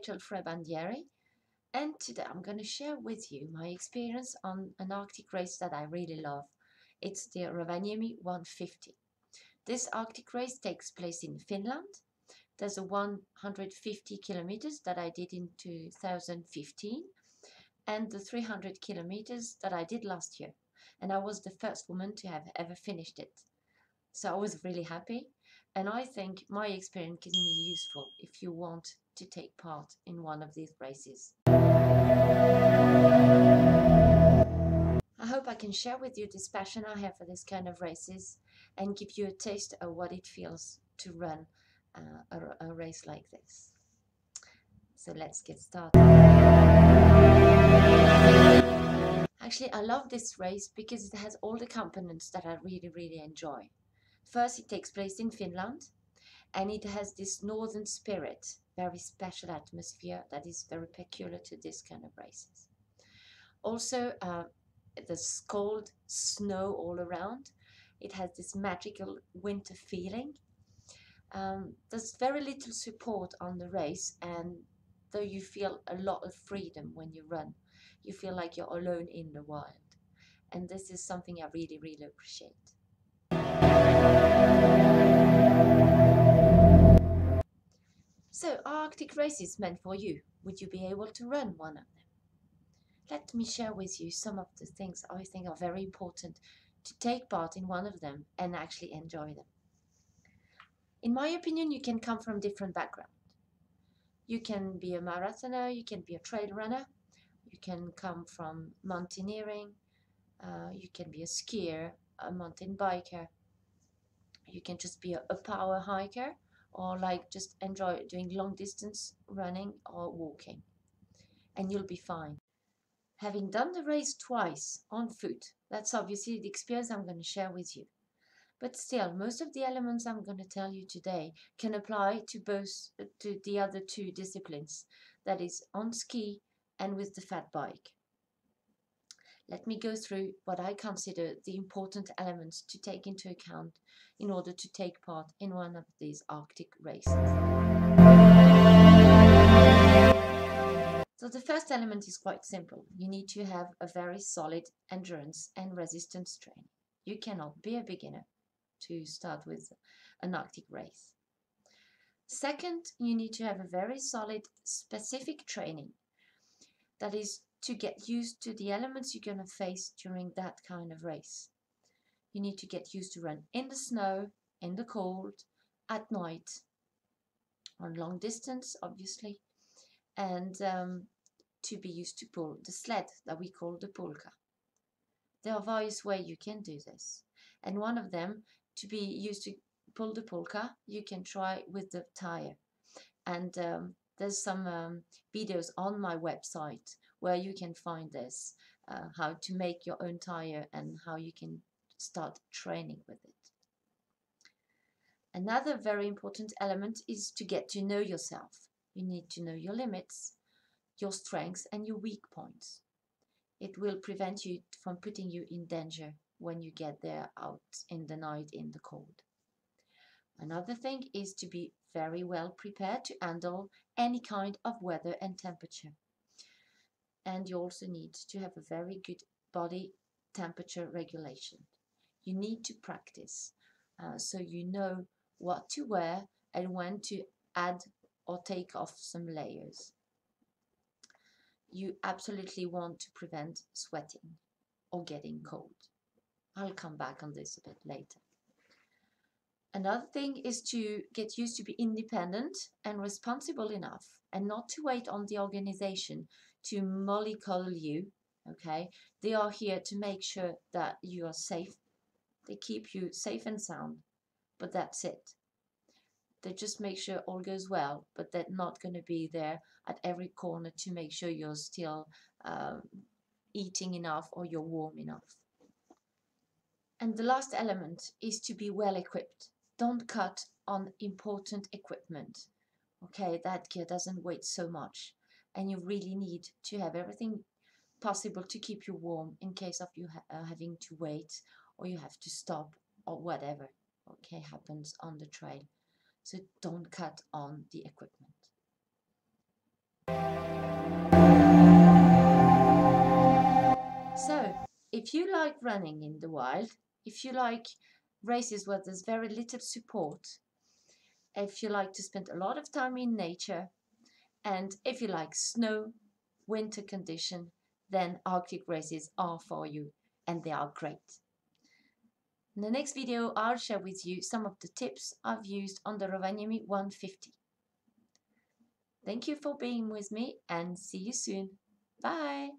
Rachel Frebandieri, and today I'm going to share with you my experience on an Arctic race that I really love. It's the Rovaniemi 150. This Arctic race takes place in Finland. There's a 150 kilometers that I did in 2015 and the 300 kilometers that I did last year. And I was the first woman to have ever finished it. So I was really happy, and I think my experience can be useful if you want to take part in one of these races. I hope I can share with you this passion I have for this kind of races and give you a taste of what it feels to run a race like this. So let's get started. Actually, I love this race because it has all the components that I really enjoy. First, it takes place in Finland, and it has this northern spirit, very special atmosphere that is very peculiar to this kind of races. Also, there's cold snow all around. It has this magical winter feeling. There's very little support on the race, and though you feel a lot of freedom when you run, you feel like you're alone in the wild. And this is something I really appreciate. So, are Arctic races meant for you? Would you be able to run one of them? Let me share with you some of the things I think are very important to take part in one of them and actually enjoy them. In my opinion, you can come from different backgrounds. You can be a marathoner, you can be a trail runner, you can come from mountaineering, you can be a skier, a mountain biker, you can just be a power hiker, or like just enjoy doing long distance running or walking, and you'll be fine. Having done the race twice on foot, that's obviously the experience I'm going to share with you. But still, most of the elements I'm going to tell you today can apply to both to the other two disciplines, that is on ski and with the fat bike. Let me go through what I consider the important elements to take into account in order to take part in one of these Arctic races. So the first element is quite simple. You need to have a very solid endurance and resistance training. You cannot be a beginner to start with an Arctic race. Second, you need to have a very solid specific training. That is to get used to the elements you're going to face during that kind of race. You need to get used to run in the snow, in the cold, at night, on long distance, obviously, and to be used to pull the sled that we call the pulka. There are various ways you can do this, and one of them, to be used to pull the pulka, you can try with the tire. And there's some videos on my website where you can find this, how to make your own tire and how you can start training with it. Another very important element is to get to know yourself. You need to know your limits, your strengths and your weak points. It will prevent you from putting you in danger when you get there out in the night in the cold. Another thing is to be very well prepared to handle any kind of weather and temperature. And you also need to have a very good body temperature regulation. You need to practice so you know what to wear and when to add or take off some layers. You absolutely want to prevent sweating or getting cold. I'll come back on this a bit later. Another thing is to get used to be independent and responsible enough and not to wait on the organization to mollycoddle you, okay? They are here to make sure that you are safe. They keep you safe and sound, but that's it. They just make sure all goes well, but they're not going to be there at every corner to make sure you're still eating enough or you're warm enough. And the last element is to be well equipped. Don't cut on important equipment. Okay, that gear doesn't weigh so much, and you really need to have everything possible to keep you warm in case of you having to wait or you have to stop or whatever, okay, happens on the trail. So don't cut on the equipment. If you like running in the wild, if you like races where there's very little support, if you like to spend a lot of time in nature, and if you like snow, winter condition, then Arctic races are for you, and they are great. In the next video, I'll share with you some of the tips I've used on the Rovaniemi 150. Thank you for being with me and see you soon. Bye!